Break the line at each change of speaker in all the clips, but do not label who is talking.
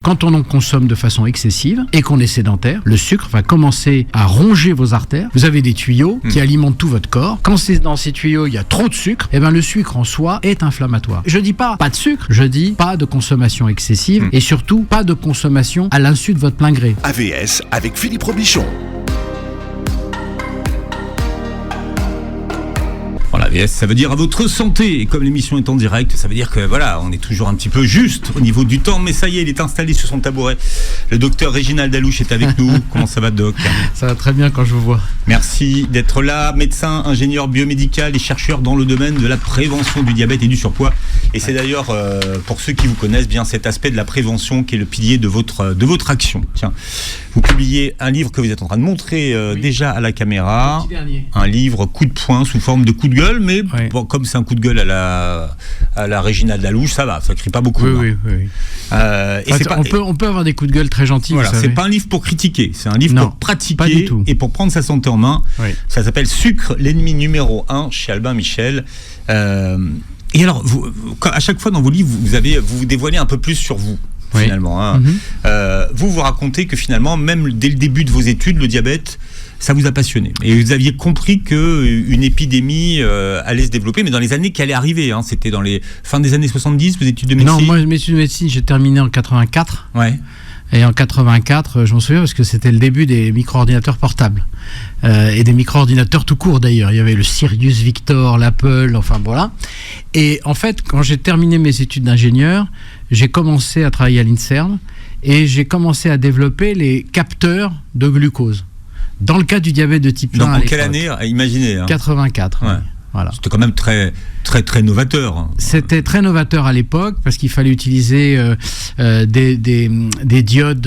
quand on en consomme de façon excessive et qu'on est sédentaire, le sucre va commencer à ronger vos artères. Vous avez des tuyaux qui alimentent tout votre corps. Quand c'est dans ces tuyaux, il y a trop de sucre, et ben le sucre en soi est inflammatoire. Je dis pas de sucre, je dis pas de consommation excessive et surtout pas de consommation à l'insu de votre plein gré.
AVS avec Philippe Robichon.
Voilà, AVS, ça veut dire à votre santé. Et comme l'émission est en direct, ça veut dire que voilà, on est toujours un petit peu juste au niveau du temps. Mais ça y est, il est installé sur son tabouret. Le docteur Réginald Dalouche est avec nous. Comment ça va, doc?
Ça va très bien quand je vous vois.
Merci d'être là. Médecin, ingénieur biomédical et chercheur dans le domaine de la prévention du diabète et du surpoids. Et c'est d'ailleurs, pour ceux qui vous connaissent bien, cet aspect de la prévention qui est le pilier de votre action. Tiens, vous publiez un livre que vous êtes en train de montrer déjà à la caméra. Un livre coup de poing sous forme de coup de gueule. Mais bon, comme c'est un coup de gueule à la Réginald Dalouche, ça va, ça crie pas beaucoup.
Oui. On peut avoir des coups de gueule très gentils.
Voilà, c'est pas un livre pour critiquer, c'est un livre pour pratiquer et pour prendre sa santé en main. Oui. Ça s'appelle Sucre, l'ennemi numéro 1 chez Albin Michel. Et alors, à chaque fois dans vos livres, vous dévoilez un peu plus sur vous. Finalement, hein. Vous racontez que finalement, même dès le début de vos études, le diabète, ça vous a passionné. Et vous aviez compris qu'une épidémie allait se développer, mais dans les années qui allaient arriver. Hein. C'était dans les fins des années 70, vos études de médecine?
Non, moi, mes études de médecine, j'ai terminé en 84.
Ouais.
Et en 84, je m'en souviens parce que c'était le début des micro-ordinateurs portables. Et des micro-ordinateurs tout court d'ailleurs. Il y avait le Sirius Victor, l'Apple, enfin voilà. Et en fait, quand j'ai terminé mes études d'ingénieur, j'ai commencé à travailler à l'INSERM et j'ai commencé à développer les capteurs de glucose. Dans le cas du diabète de type 1.
Donc en quelle année, imaginez
84.
Ouais.
Oui. Voilà.
C'était quand même très novateur.
C'était très novateur à l'époque parce qu'il fallait utiliser des diodes,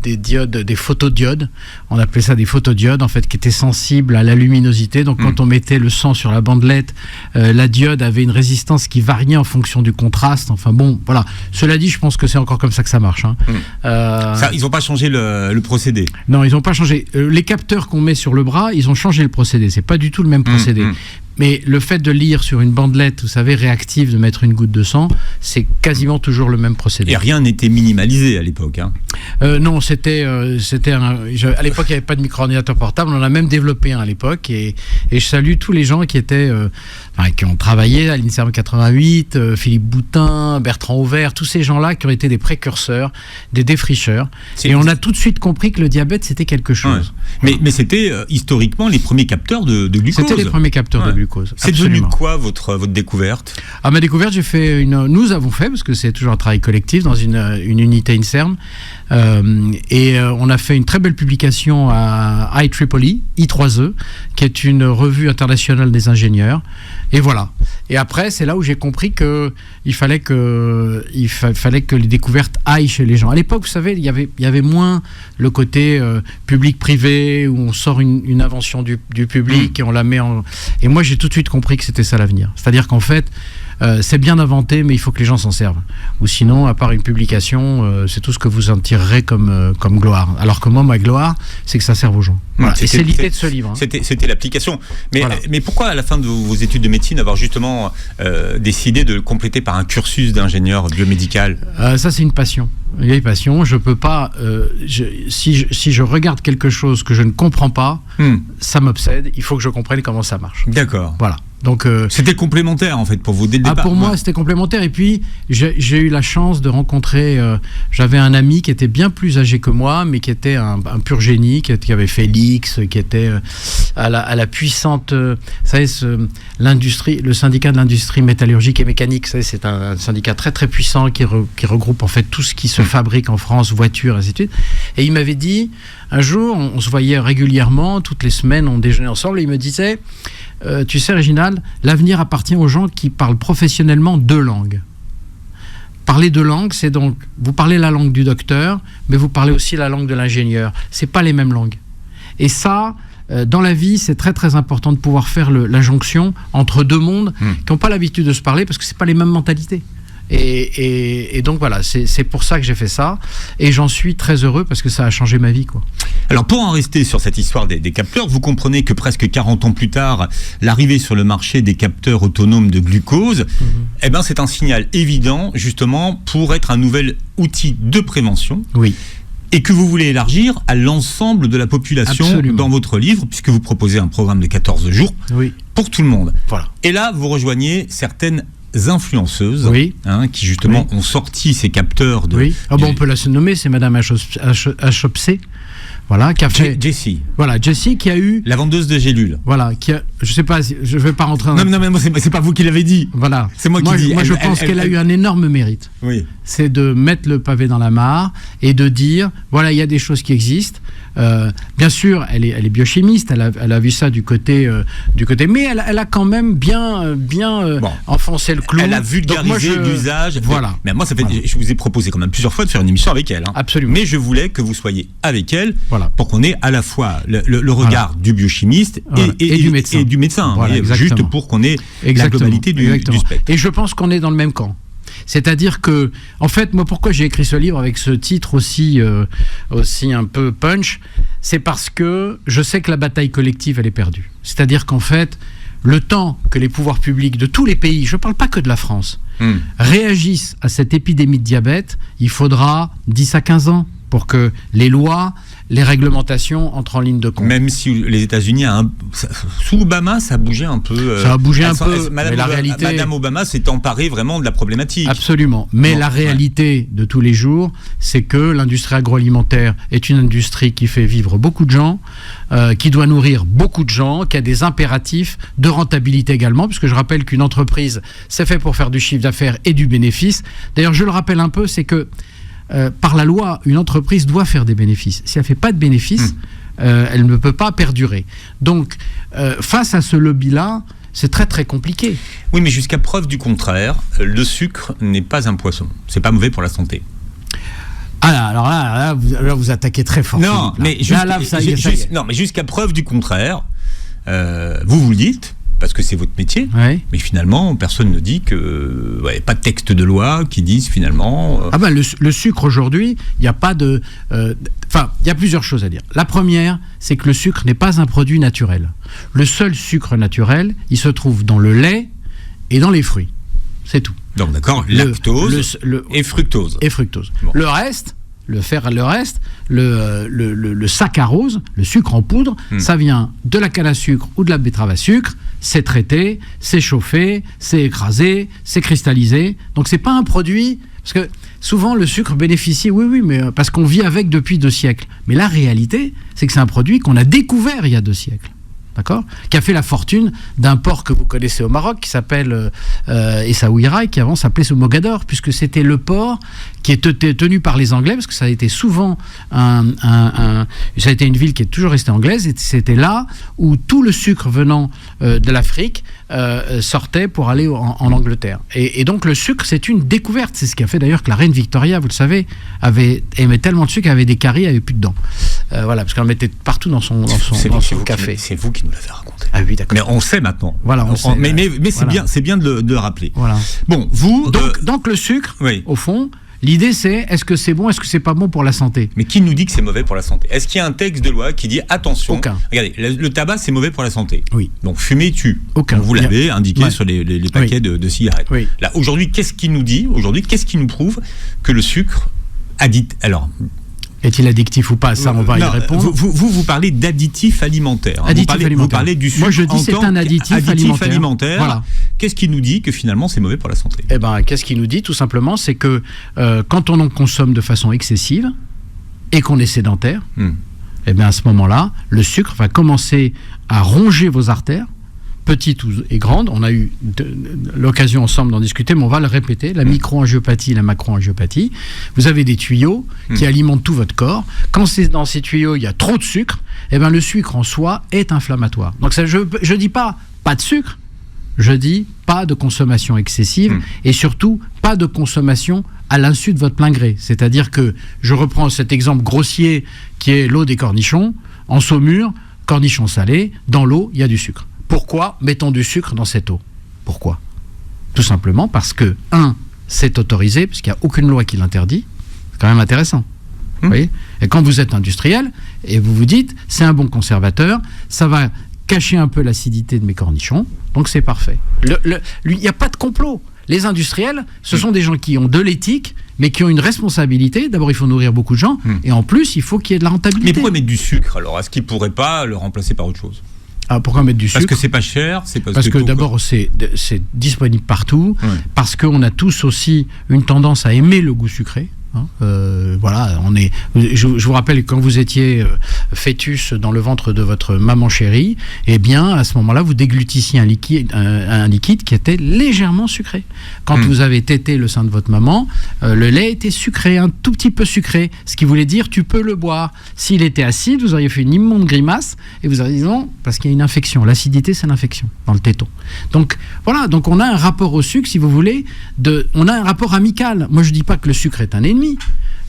des photodiodes. On appelait ça des photodiodes en fait, qui étaient sensibles à la luminosité. Donc quand on mettait le sang sur la bandelette, la diode avait une résistance qui variait en fonction du contraste. Enfin bon, voilà. Cela dit, je pense que c'est encore comme ça que ça marche. Hein.
Ils n'ont pas changé le procédé.
Non, ils n'ont pas changé. Les capteurs qu'on met sur le bras, ils ont changé le procédé. C'est pas du tout le même procédé. Mais le fait de lire sur une bandelette, vous savez, réactive, de mettre une goutte de sang, c'est quasiment toujours le même procédé.
Et rien n'était minimalisé à l'époque. Hein.
Non, à l'époque, il n'y avait pas de micro-ordinateur portable. On en a même développé un à l'époque. Et je salue tous les gens qui ont travaillé à l'INSERM 88, Philippe Boutin, Bertrand Auvert, tous ces gens-là qui ont été des précurseurs, des défricheurs. Et on a tout de suite compris que le diabète, c'était quelque chose.
Ouais. Mais c'était historiquement les premiers capteurs de glucose.
C'était les premiers capteurs de glucose.
C'est devenu quoi votre découverte?
Ma découverte, nous avons fait, parce que c'est toujours un travail collectif dans une unité INSERM, on a fait une très belle publication à IEEE, I3E, qui est une revue internationale des ingénieurs. Et voilà. Et après, c'est là où j'ai compris qu'il fallait que les découvertes aillent chez les gens. À l'époque, vous savez, il y avait moins le côté public-privé, où on sort une invention du public et on la met en... Et moi, j'ai tout de suite compris que c'était ça l'avenir. C'est-à-dire qu'en fait, c'est bien inventé, mais il faut que les gens s'en servent. Ou sinon, à part une publication, c'est tout ce que vous en tirerez comme gloire. Alors que moi, ma gloire, c'est que ça serve aux gens. Voilà. Et c'est l'idée de ce livre. Hein.
C'était l'application. Mais,
voilà.
Mais pourquoi, à la fin de vos études de médecine, avoir justement décidé de le compléter par un cursus d'ingénieur biomédical?
Ça, c'est une passion. Une vieille passion. Je peux pas... si je regarde quelque chose que je ne comprends pas, ça m'obsède. Il faut que je comprenne comment ça marche.
D'accord.
Voilà. Donc,
c'était complémentaire en fait pour vous dès le départ.
Pour moi c'était complémentaire, et puis j'ai eu la chance de rencontrer, j'avais un ami qui était bien plus âgé que moi, mais qui était un pur génie, qui avait fait l'X, qui était à la puissante, vous savez, le syndicat de l'industrie métallurgique et mécanique, vous savez, c'est un syndicat très très puissant qui regroupe en fait tout ce qui se fabrique en France, voitures, ainsi de suite. Et il m'avait dit, un jour, on se voyait régulièrement, toutes les semaines on déjeunait ensemble, et il me disait... tu sais, Réginald, l'avenir appartient aux gens qui parlent professionnellement 2 langues. Parler 2 langues, c'est donc, vous parlez la langue du docteur, mais vous parlez aussi la langue de l'ingénieur. C'est pas les mêmes langues. Et ça, dans la vie, c'est très très important de pouvoir faire la jonction entre 2 mondes qui n'ont pas l'habitude de se parler parce que c'est pas les mêmes mentalités. Et donc voilà, c'est pour ça que j'ai fait ça, et j'en suis très heureux parce que ça a changé ma vie, quoi.
Alors pour en rester sur cette histoire des capteurs, vous comprenez que presque 40 ans plus tard, l'arrivée sur le marché des capteurs autonomes de glucose, c'est un signal évident justement pour être un nouvel outil de prévention.
Oui.
Et que vous voulez élargir à l'ensemble de la population. Absolument. Dans votre livre, puisque vous proposez un programme de 14 jours pour tout le monde.
Voilà.
Et là, vous rejoignez certaines influenceuses qui justement ont sorti ces capteurs de...
Oui. On peut la nommer, c'est Madame Achopsé. Voilà, qui a fait...
Jessie.
Voilà, Jessie qui a eu...
La vendeuse de gélules.
Voilà, qui a... Je sais pas, je vais pas rentrer dans...
Non, mais c'est pas vous qui l'avez dit.
Voilà.
C'est moi qui dis.
Moi, je pense qu'elle a eu un énorme mérite.
Oui.
C'est de mettre le pavé dans la mare et de dire, voilà, il y a des choses qui existent. Bien sûr, elle est biochimiste, elle a vu ça du côté, mais elle a quand même bien enfoncé le clou.
Elle a vulgarisé l'usage.
Voilà.
Mais moi, je vous ai proposé quand même plusieurs fois de faire une émission avec elle.
Absolument.
Mais je voulais que vous soyez avec elle pour qu'on ait à la fois le regard du biochimiste et du médecin. Juste pour qu'on ait la globalité du spectre.
Et je pense qu'on est dans le même camp. C'est-à-dire que, en fait, moi, pourquoi j'ai écrit ce livre avec ce titre aussi un peu punch, c'est parce que je sais que la bataille collective, elle est perdue. C'est-à-dire qu'en fait, le temps que les pouvoirs publics de tous les pays, je ne parle pas que de la France, réagissent à cette épidémie de diabète, il faudra 10 à 15 ans pour que les lois, les réglementations entrent en ligne de compte.
Même si les États-Unis, sous Obama, ça a bougé un peu.
Ça a bougé un peu. Mais la réalité...
Madame Obama s'est emparée vraiment de la problématique.
Absolument. Mais la réalité de tous les jours, c'est que l'industrie agroalimentaire est une industrie qui fait vivre beaucoup de gens, qui doit nourrir beaucoup de gens, qui a des impératifs de rentabilité également, puisque je rappelle qu'une entreprise, c'est fait pour faire du chiffre d'affaires et du bénéfice. D'ailleurs, je le rappelle un peu, c'est que par la loi, une entreprise doit faire des bénéfices. Si elle ne fait pas de bénéfices, elle ne peut pas perdurer. Donc, face à ce lobby-là, c'est très très compliqué.
Oui, mais jusqu'à preuve du contraire, le sucre n'est pas un poisson. C'est pas mauvais pour la santé.
Alors là, vous attaquez très fort.
Non,
Philippe,
mais jusqu'à preuve du contraire, vous le dites. Parce que c'est votre métier, mais finalement, personne ne dit que... pas de texte de loi qui disent finalement...
Le sucre aujourd'hui, il n'y a pas de... il y a plusieurs choses à dire. La première, c'est que le sucre n'est pas un produit naturel. Le seul sucre naturel, il se trouve dans le lait et dans les fruits. C'est tout.
Donc d'accord, lactose et fructose.
Bon. Le reste, le saccharose, le sucre en poudre, ça vient de la canne à sucre ou de la betterave à sucre, c'est traité, c'est chauffé, c'est écrasé, c'est cristallisé. Donc c'est pas un produit, parce que souvent le sucre bénéficie, mais parce qu'on vit avec depuis 2 siècles. Mais la réalité, c'est que c'est un produit qu'on a découvert il y a 2 siècles. D'accord ? Qui a fait la fortune d'un port que vous connaissez au Maroc, qui s'appelle Essaouira, et qui avant s'appelait Mogador, puisque c'était le port qui était tenu par les Anglais, parce que ça a été souvent ça a été une ville qui est toujours restée anglaise, et c'était là où tout le sucre venant de l'Afrique sortait pour aller en Angleterre. Et donc le sucre, c'est une découverte. C'est ce qui a fait d'ailleurs que la reine Victoria, vous le savez, aimait tellement de sucre, elle avait des caries, elle n'avait plus de dents. Voilà, parce qu'elle mettait partout dans son café.
C'est vous qui nous l'avez raconté.
Ah oui, d'accord.
Mais on sait maintenant.
Voilà, on sait.
Mais c'est bien de le rappeler.
Voilà.
Bon, vous...
Donc le sucre, au fond... L'idée, c'est, est-ce que c'est bon, est-ce que c'est pas bon pour la santé ?
Mais qui nous dit que c'est mauvais pour la santé ? Est-ce qu'il y a un texte de loi qui dit, attention, regardez, le tabac, c'est mauvais pour la santé.
Oui.
Donc, fumer tue.
Aucun.
Vous l'avez indiqué sur les paquets de cigarettes.
Oui.
Là, aujourd'hui, qu'est-ce qui nous prouve que le sucre
est-il addictif ou pas ? Ça, on va y répondre.
Vous parlez d'additif alimentaire. Vous parlez du sucre.
Moi, je dis c'est un additif alimentaire.
Voilà. Qu'est-ce qui nous dit que finalement c'est mauvais pour la santé ?
Qu'est-ce qui nous dit ? Tout simplement, c'est que quand on en consomme de façon excessive et qu'on est sédentaire, à ce moment-là, le sucre va commencer à ronger vos artères, petites et grandes. On a eu l'occasion ensemble d'en discuter, mais on va le répéter. La micro-angiopathie, la macro-angiopathie. Vous avez des tuyaux qui alimentent tout votre corps. Quand dans ces tuyaux, il y a trop de sucre, le sucre en soi est inflammatoire. Donc ça, je dis pas de sucre, je dis pas de consommation excessive et surtout pas de consommation à l'insu de votre plein gré. C'est-à-dire que, je reprends cet exemple grossier qui est l'eau des cornichons. En Saumur, cornichons salés, dans l'eau, il y a du sucre. Pourquoi mettons du sucre dans cette eau ? Pourquoi ? Tout simplement parce que, c'est autorisé, puisqu'il n'y a aucune loi qui l'interdit. C'est quand même intéressant. Vous voyez ? Et quand vous êtes industriel, et vous vous dites, c'est un bon conservateur, ça va cacher un peu l'acidité de mes cornichons, donc c'est parfait. Il n'y a pas de complot. Les industriels, ce sont des gens qui ont de l'éthique, mais qui ont une responsabilité. D'abord, il faut nourrir beaucoup de gens, et en plus, il faut qu'il y ait de la rentabilité.
Mais pourquoi mettre du sucre, alors? Est-ce qu'ils ne pourraient pas le remplacer par autre chose?
Ah, pourquoi mettre du sucre?
Parce que c'est pas cher,
parce que d'abord c'est disponible partout, parce qu'on a tous aussi une tendance à aimer le goût sucré. Voilà, je vous rappelle, quand vous étiez fœtus dans le ventre de votre maman chérie, eh bien à ce moment-là vous déglutissiez un liquide qui était légèrement sucré. Quand vous avez tété le sein de votre maman, le lait était sucré, un tout petit peu sucré, ce qui voulait dire tu peux le boire. S'il était acide, vous auriez fait une immonde grimace et vous auriez dit non, parce qu'il y a une infection. L'acidité, c'est l'infection dans le téton. Donc voilà, donc on a un rapport au sucre, si vous voulez, on a un rapport amical. Moi je dis pas que le sucre est un ennemi.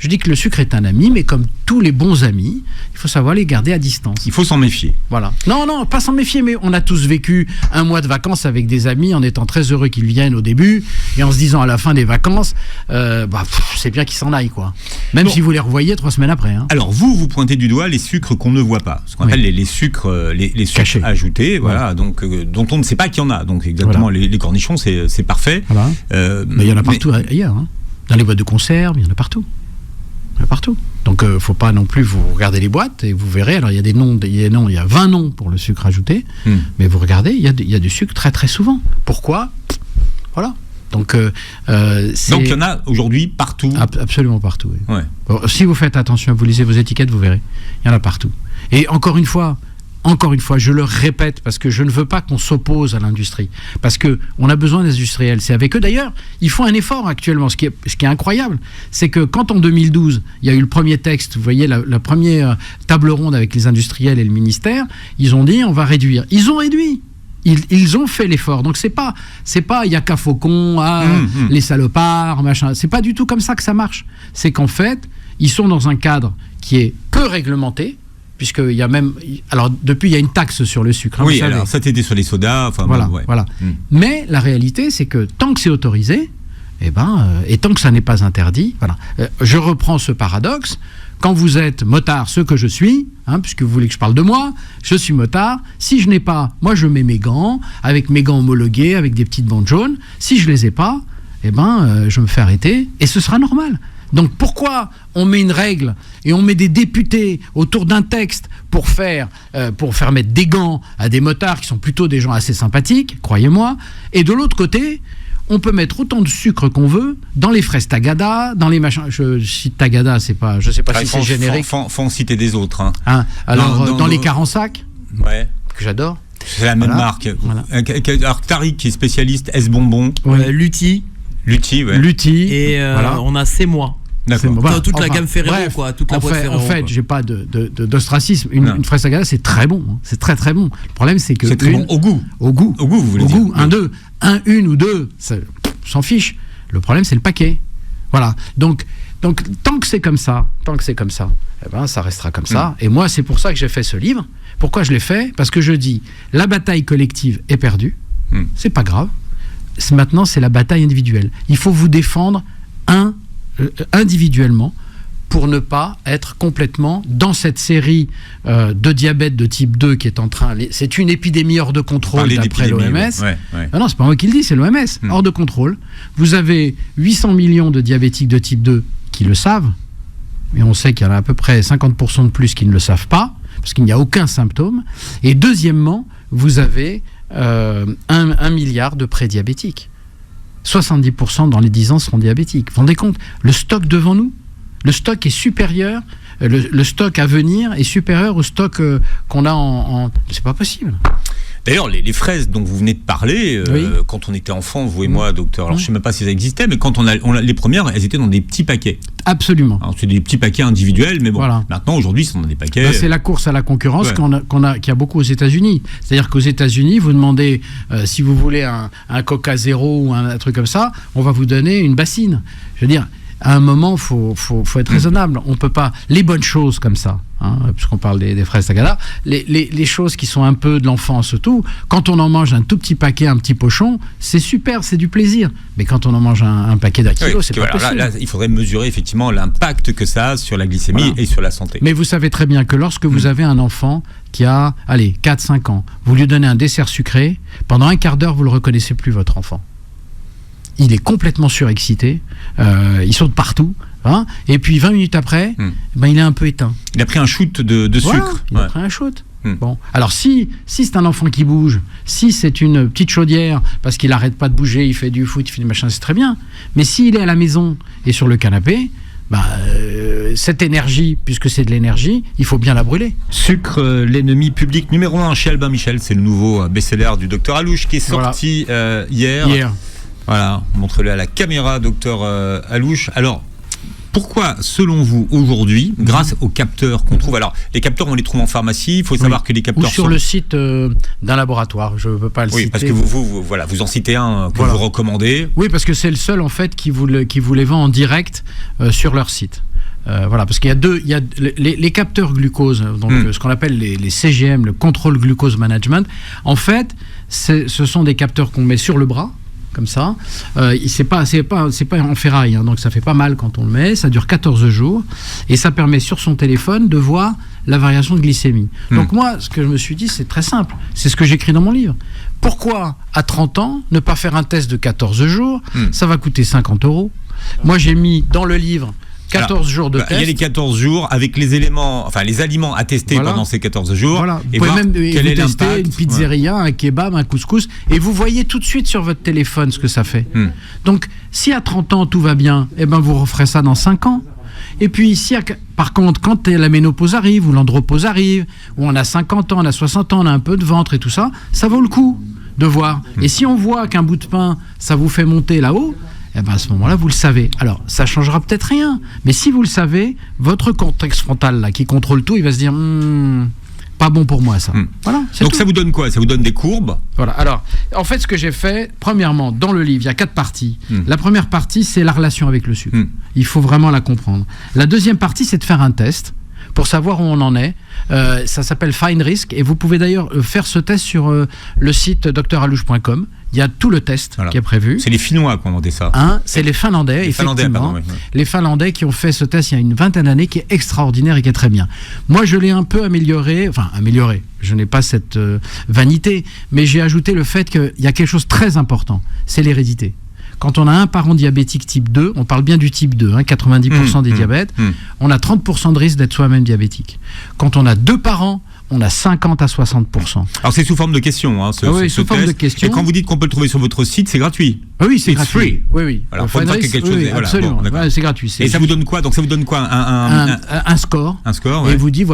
Je dis que le sucre est un ami, mais comme tous les bons amis, il faut savoir les garder à distance.
Il faut s'en méfier.
Voilà. Non, pas s'en méfier, mais on a tous vécu un mois de vacances avec des amis en étant très heureux qu'ils viennent au début et en se disant à la fin des vacances, c'est bien qu'ils s'en aillent, quoi. Même si vous les revoyez 3 semaines après. Hein.
Alors vous pointez du doigt les sucres qu'on ne voit pas, ce qu'on appelle les sucres, les sucres ajoutés, voilà, donc dont on ne sait pas qu'il y en a. Donc exactement, les cornichons, c'est parfait.
Voilà. Mais il y en a partout ailleurs. Hein. Dans les boîtes de conserve, il y en a partout. Il y en a partout. Donc, faut pas non plus, vous regardez les boîtes et vous verrez, alors il y a des noms, il y a 20 noms pour le sucre ajouté, mais vous regardez, il y a du sucre très très souvent. Pourquoi? Voilà. Donc,
donc il y en a aujourd'hui partout.
Absolument partout. Oui.
Ouais.
Bon, si vous faites attention, vous lisez vos étiquettes, vous verrez. Il y en a partout. Et encore une fois, je le répète, parce que je ne veux pas qu'on s'oppose à l'industrie, parce qu'on a besoin des industriels, c'est avec eux. D'ailleurs, ils font un effort actuellement, ce qui est incroyable, c'est que quand en 2012, il y a eu le premier texte, vous voyez, la première table ronde avec les industriels et le ministère, ils ont dit on va réduire. Ils ont réduit. Ils ont fait l'effort. Donc c'est pas il y a qu'à Faucon, les salopards, machin. C'est pas du tout comme ça que ça marche. C'est qu'en fait, ils sont dans un cadre qui est peu réglementé, puisqu'il y a même... Alors, depuis, il y a une taxe sur le sucre. Hein,
oui, alors ça t'était sur les sodas. Enfin,
voilà. Mais la réalité, c'est que tant que c'est autorisé, et tant que ça n'est pas interdit, voilà. Je reprends ce paradoxe. Quand vous êtes motard, ce que je suis, puisque vous voulez que je parle de moi, je suis motard. Si je n'ai pas, moi je mets mes gants, avec mes gants homologués, avec des petites bandes jaunes. Si je les ai pas, je me fais arrêter, et ce sera normal. Donc pourquoi on met une règle et on met des députés autour d'un texte pour faire mettre des gants à des motards qui sont plutôt des gens assez sympathiques, croyez-moi, et de l'autre côté, on peut mettre autant de sucre qu'on veut dans les fraises Tagada, dans les machins. Je cite Tagada, je sais pas si c'est générique.
Faut en citer des autres.
Alors dans les Carensac, que j'adore.
C'est la même marque. Voilà. Alors Tariq qui est spécialiste S-Bonbon.
Lutti. Et on a C'est moi.
D'accord.
Toute la gamme Ferrero, quoi. Toute la boîte Ferrero.
En fait, j'ai pas d'ostracisme. Une fraise Tagada, c'est très bon. Hein. C'est très très bon. Le problème, c'est que
c'est très bon au goût.
Au goût,
vous voulez dire.
Une ou deux, s'en fiche. Le problème, c'est le paquet. Voilà. Donc tant que c'est comme ça, ça restera comme ça. Et moi, c'est pour ça que j'ai fait ce livre. Pourquoi je l'ai fait? Parce que je dis, la bataille collective est perdue. C'est pas grave. Maintenant, c'est la bataille individuelle. Il faut vous défendre individuellement pour ne pas être complètement dans cette série de diabète de type 2 qui est en train... C'est une épidémie hors de contrôle d'après l'OMS. Non, c'est pas moi qui le dis, c'est l'OMS. Hors de contrôle. Vous avez 800 millions de diabétiques de type 2 qui le savent, mais on sait qu'il y en a à peu près 50% de plus qui ne le savent pas, parce qu'il n'y a aucun symptôme. Et deuxièmement, vous avez 1 milliard de prédiabétiques. 70% dans les 10 ans seront diabétiques. Vous vous rendez compte? Le stock devant nous, le stock est supérieur, le stock à venir est supérieur au stock qu'on a c'est pas possible.
D'ailleurs, les fraises dont vous venez de parler, quand on était enfant, vous et moi, docteur, alors je ne sais même pas si ça existait, mais quand les premières, elles étaient dans des petits paquets.
Absolument.
Alors, c'est des petits paquets individuels, mais bon, maintenant, aujourd'hui, c'est dans des paquets...
c'est la course à la concurrence qu'il y a beaucoup aux États-Unis. C'est-à-dire qu'aux États-Unis, vous demandez, si vous voulez un Coca Zéro ou un truc comme ça, on va vous donner une bassine. Je veux dire, à un moment, faut être raisonnable. On peut pas... Les bonnes choses comme ça, puisqu'on parle des fraises Sagala, les choses qui sont un peu de l'enfance, tout, quand on en mange un tout petit paquet, un petit pochon, c'est super, c'est du plaisir. Mais quand on en mange un paquet d'un kilo, c'est pas possible.
Là, il faudrait mesurer effectivement l'impact que ça a sur la glycémie et sur la santé.
Mais vous savez très bien que lorsque vous avez un enfant qui a, 4-5 ans, vous lui donnez un dessert sucré, pendant un quart d'heure, vous le reconnaissez plus, votre enfant. Il est complètement surexcité, il saute partout, et puis 20 minutes après, il est un peu éteint.
Il a pris un shoot de sucre.
Il a pris un shoot. Bon. Alors si c'est un enfant qui bouge, si c'est une petite chaudière, parce qu'il n'arrête pas de bouger, il fait du foot, il fait du machin, c'est très bien. Mais s'il est à la maison et sur le canapé, cette énergie, puisque c'est de l'énergie, il faut bien la brûler.
Sucre, l'ennemi public numéro 1 chez Albin Michel, c'est le nouveau best-seller du docteur Alouche qui est sorti hier. Voilà, montrez-le à la caméra, docteur Alouche. Alors, pourquoi, selon vous, aujourd'hui, grâce aux capteurs qu'on trouve, alors les capteurs, on les trouve en pharmacie, il faut savoir que les capteurs
ou sur le site d'un laboratoire, je ne peux pas le citer.
Oui, parce que vous en citez un que vous recommandez.
Oui, parce que c'est le seul, en fait, qui vous les vend en direct sur leur site. Parce qu'il y a les capteurs glucose, donc ce qu'on appelle les CGM, le contrôle glucose management. En fait, ce sont des capteurs qu'on met sur le bras, comme ça. C'est pas en ferraille, donc ça fait pas mal quand on le met. Ça dure 14 jours et ça permet sur son téléphone de voir la variation de glycémie. Donc moi, ce que je me suis dit, c'est très simple. C'est ce que j'écris dans mon livre. Pourquoi, à 30 ans, ne pas faire un test de 14 jours ? Ça va coûter 50 €. Moi, j'ai mis dans le livre 14 jours de test.
Il y a les 14 jours avec les éléments, les aliments à tester pendant ces 14 jours.
Voilà. Vous pouvez même tester une pizzeria, un kebab, un couscous, et vous voyez tout de suite sur votre téléphone ce que ça fait. Donc, si à 30 ans tout va bien, vous referez ça dans 5 ans. Et puis, par contre, quand la ménopause arrive, ou l'andropause arrive, ou on a 50 ans, on a 60 ans, on a un peu de ventre et tout ça, ça vaut le coup de voir. Et si on voit qu'un bout de pain, ça vous fait monter là-haut, à ce moment-là, vous le savez. Alors, ça changera peut-être rien, mais si vous le savez, votre cortex frontal là, qui contrôle tout, il va se dire pas bon pour moi ça. Voilà.
Donc ça vous donne quoi ? Ça vous donne des courbes ?
Voilà. Alors, en fait, ce que j'ai fait, premièrement, dans le livre, il y a 4 parties. La première partie, c'est la relation avec le sucre. Il faut vraiment la comprendre. La deuxième partie, c'est de faire un test pour savoir où on en est. Ça s'appelle Fine Risk, et vous pouvez d'ailleurs faire ce test sur le site dralouche.com. Il y a tout le test qui est prévu.
C'est les Finnois qui ont monté ça.
C'est les Finlandais, effectivement. Les Finlandais qui ont fait ce test il y a une vingtaine d'années, qui est extraordinaire et qui est très bien. Moi, je l'ai un peu amélioré. Je n'ai pas cette vanité, mais j'ai ajouté le fait qu'il y a quelque chose de très important, c'est l'hérédité. Quand on a un parent diabétique type 2, on parle bien du type 2, 90% des diabètes, on a 30% de risque d'être soi-même diabétique. Quand on a 2 parents, on a 50 à 60%.
Alors c'est sous forme de questions,
sous forme de questions.
Et quand vous dites qu'on peut le trouver sur votre site, c'est gratuit.
Oui, c'est gratuit. Free. Oui.
Alors,
absolument. C'est gratuit.
Et ça vous donne quoi ? Donc ça vous donne quoi ?
Un score.
Un score,
Et vous dit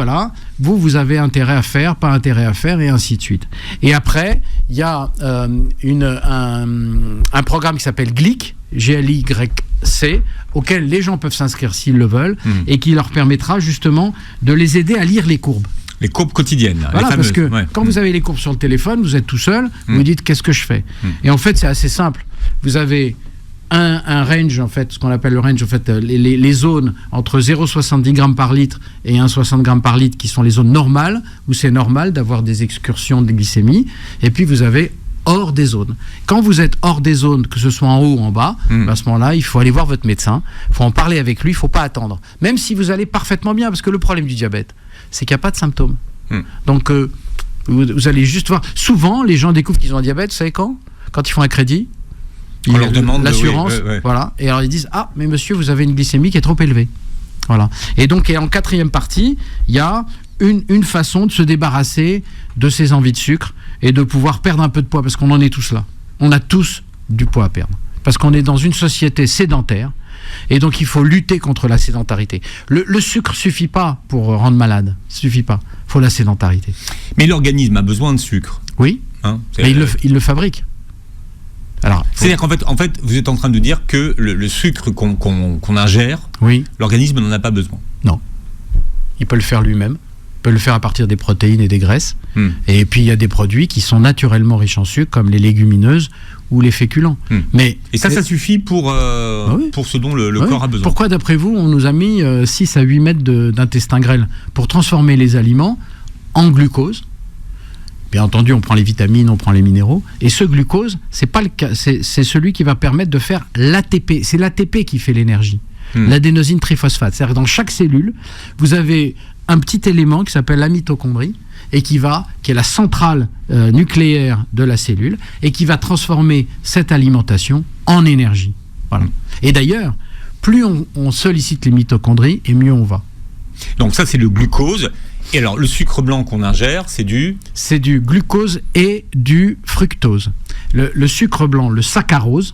vous avez intérêt à faire, pas intérêt à faire, et ainsi de suite. Et après, il y a un programme qui s'appelle GLYC, GLYC, auquel les gens peuvent s'inscrire s'ils le veulent, et qui leur permettra justement de les aider à lire les courbes.
Les courbes quotidiennes.
Voilà, parce que quand vous avez les courbes sur le téléphone, vous êtes tout seul, vous vous dites qu'est-ce que je fais ? Et en fait, c'est assez simple. Vous avez un range, en fait, ce qu'on appelle le range, en fait, les zones entre 0,70 grammes par litre et 1,60 grammes par litre, qui sont les zones normales, où c'est normal d'avoir des excursions de glycémie. Et puis vous avez hors des zones. Quand vous êtes hors des zones, que ce soit en haut ou en bas, à ce moment-là, il faut aller voir votre médecin, il faut en parler avec lui, il ne faut pas attendre. Même si vous allez parfaitement bien, parce que le problème du diabète, c'est qu'il n'y a pas de symptômes. Donc, vous allez juste voir. Souvent, les gens découvrent qu'ils ont un diabète, vous savez quand ils font un crédit.
On leur demande
l'assurance, voilà. Et alors ils disent mais monsieur, vous avez une glycémie qui est trop élevée. Voilà. Et donc, en 4e partie, il y a une façon de se débarrasser de ces envies de sucre et de pouvoir perdre un peu de poids, parce qu'on en est tous là. On a tous du poids à perdre. Parce qu'on est dans une société sédentaire. Et donc, il faut lutter contre la sédentarité. Le sucre ne suffit pas pour rendre malade. Ça suffit pas. Il faut la sédentarité.
Mais l'organisme a besoin de sucre.
Oui. Mais il le fabrique. Alors,
c'est-à-dire qu'en fait, vous êtes en train de dire que le sucre qu'on ingère, l'organisme n'en a pas besoin.
Non. Il peut le faire lui-même. peut le faire à partir des protéines et des graisses. Et puis il y a des produits qui sont naturellement riches en sucre, comme les légumineuses ou les féculents.
Et ça suffit pour ce dont le corps a besoin.
Pourquoi, d'après vous, on nous a mis 6 à 8 mètres d'intestin grêle pour transformer les aliments en glucose? Bien entendu, on prend les vitamines, on prend les minéraux. Et ce glucose, c'est pas le cas, c'est celui qui va permettre de faire l'ATP. C'est l'ATP qui fait l'énergie. L'adénosine triphosphate. C'est-à-dire que dans chaque cellule, vous avez un petit élément qui s'appelle la mitochondrie et qui est la centrale nucléaire de la cellule et qui va transformer cette alimentation en énergie. Voilà. Et d'ailleurs, plus on sollicite les mitochondries et mieux on va.
Donc ça, c'est le glucose. Et alors, le sucre blanc qu'on ingère, c'est du
glucose et du fructose. Le sucre blanc, le saccharose,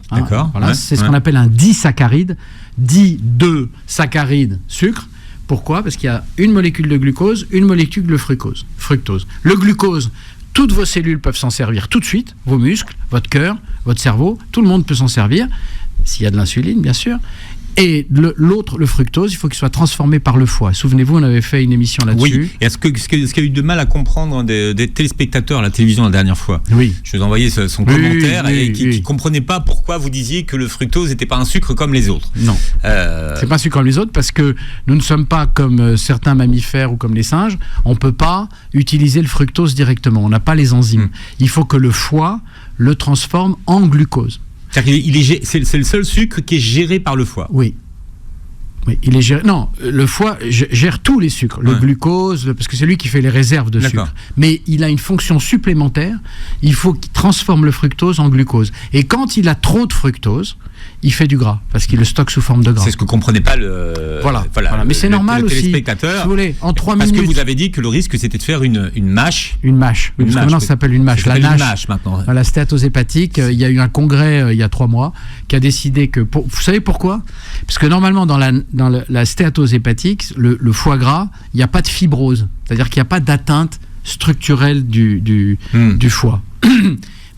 c'est ce qu'on appelle un disaccharide. De saccharide, sucre. Pourquoi? Parce qu'il y a une molécule de glucose, une molécule de fructose. Le glucose, toutes vos cellules peuvent s'en servir tout de suite, vos muscles, votre cœur, votre cerveau, tout le monde peut s'en servir, s'il y a de l'insuline, bien sûr. Et l'autre, le fructose, il faut qu'il soit transformé par le foie. Souvenez-vous, on avait fait une émission là-dessus.
Oui. Et est-ce qu'il y a eu de mal à comprendre des téléspectateurs à la télévision la dernière fois?
Oui.
Je vous ai envoyé son commentaire qui ne comprenait pas pourquoi vous disiez que le fructose n'était pas un sucre comme les autres.
Non. C'est pas un sucre comme les autres parce que nous ne sommes pas comme certains mammifères ou comme les singes. On ne peut pas utiliser le fructose directement. On n'a pas les enzymes. Il faut que le foie le transforme en glucose.
C'est le seul sucre qui est géré par le foie.
Oui, il est géré. Non, le foie gère tous les sucres, le glucose, parce que c'est lui qui fait les réserves de sucre. Mais il a une fonction supplémentaire. Il faut qu'il transforme le fructose en glucose. Et quand il a trop de fructose, il fait du gras parce qu'il le stocke sous forme de gras.
C'est ce que comprenait pas le.
Voilà. Mais c'est normal aussi.
Téléspectateur.
Si vous voulez, en 3 minutes.
Parce que vous avez dit que le risque c'était de faire une mâche.
Une mâche. Parce que maintenant ça s'appelle une mâche.
La NASH maintenant.
La stéatose hépatique. Il y a eu un congrès il y a 3 mois qui a décidé que. Vous savez pourquoi? Parce que normalement dans la stéatose hépatique, le foie gras, il n'y a pas de fibrose. C'est-à-dire qu'il n'y a pas d'atteinte structurelle du foie.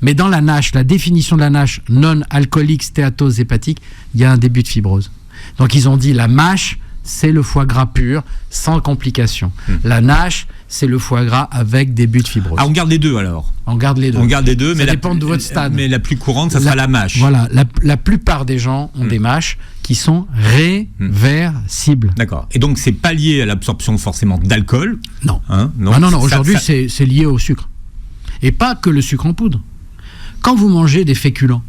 Mais dans la NASH, la définition de la NASH, non-alcoolique stéatose hépatique, il y a un début de fibrose. Donc ils ont dit la MASH, c'est le foie gras pur, sans complications. La NASH, c'est le foie gras avec début de fibrose.
Ah, on garde les deux alors?
On garde les deux.
Ça
mais dépend de votre stade.
Mais la plus courante, ça sera la MASH.
Voilà, la plupart des gens ont des MASH qui sont réversibles.
D'accord. Et donc c'est pas lié à l'absorption forcément d'alcool?
Non. Non. Aujourd'hui, c'est lié au sucre. Et pas que le sucre en poudre. Quand vous mangez des féculents,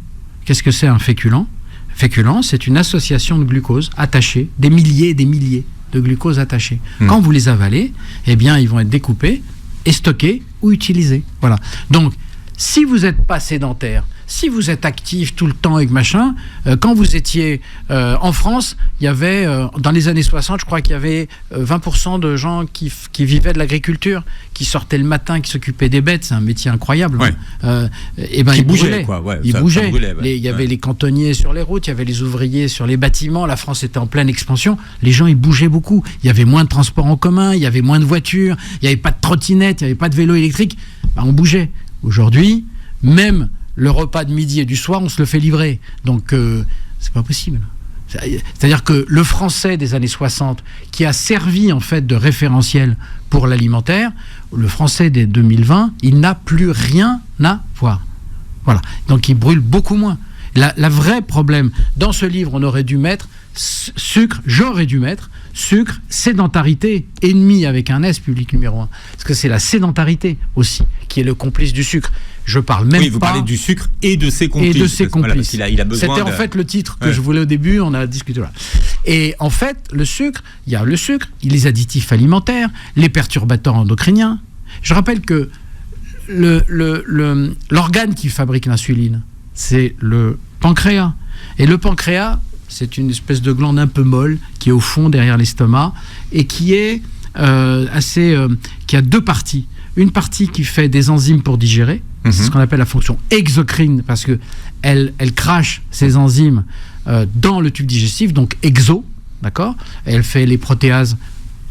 qu'est-ce que c'est un féculent? Féculent, c'est une association de glucose attachée, des milliers et des milliers de glucose attachés. Quand vous les avalez, eh bien, ils vont être découpés et stockés ou utilisés. Voilà. Donc, si vous n'êtes pas sédentaire, si vous êtes actif tout le temps avec machin, quand vous étiez en France, il y avait, dans les années 60, je crois qu'il y avait 20% de gens qui vivaient de l'agriculture, qui sortaient le matin, qui s'occupaient des bêtes. C'est un métier incroyable.
Ouais.
Et ben,
ils bougeaient. Ils
bougeaient. Il y avait les cantonniers sur les routes, il y avait les ouvriers sur les bâtiments. La France était en pleine expansion. Les gens, ils bougeaient beaucoup. Il y avait moins de transports en commun, il y avait moins de voitures, il n'y avait pas de trottinettes, il n'y avait pas de vélo électrique. Ben, on bougeait. Aujourd'hui, même le repas de midi et du soir, on se le fait livrer. Donc, c'est pas possible. C'est-à-dire que le français des années 60, qui a servi en fait de référentiel pour l'alimentaire, le français des 2020, il n'a plus rien à voir. Voilà. Donc, il brûle beaucoup moins. La vraie problème, dans ce livre, on aurait dû mettre sucre, sédentarité, ennemi avec un S, public numéro 1. Parce que c'est la sédentarité aussi qui est le complice du sucre. Je parle même
vous parlez du sucre et de ses complices. Voilà, il a besoin
C'était en fait le titre que je voulais au début, on a discuté là. Et en fait, il y a le sucre, les additifs alimentaires, les perturbateurs endocriniens. Je rappelle que l'organe qui fabrique l'insuline, c'est le pancréas. Et le pancréas, c'est une espèce de glande un peu molle qui est au fond derrière l'estomac et qui est qui a 2 parties. Une partie qui fait des enzymes pour digérer, c'est ce qu'on appelle la fonction exocrine, parce que elle crache ces enzymes dans le tube digestif, donc exo, d'accord. Elle fait les protéases,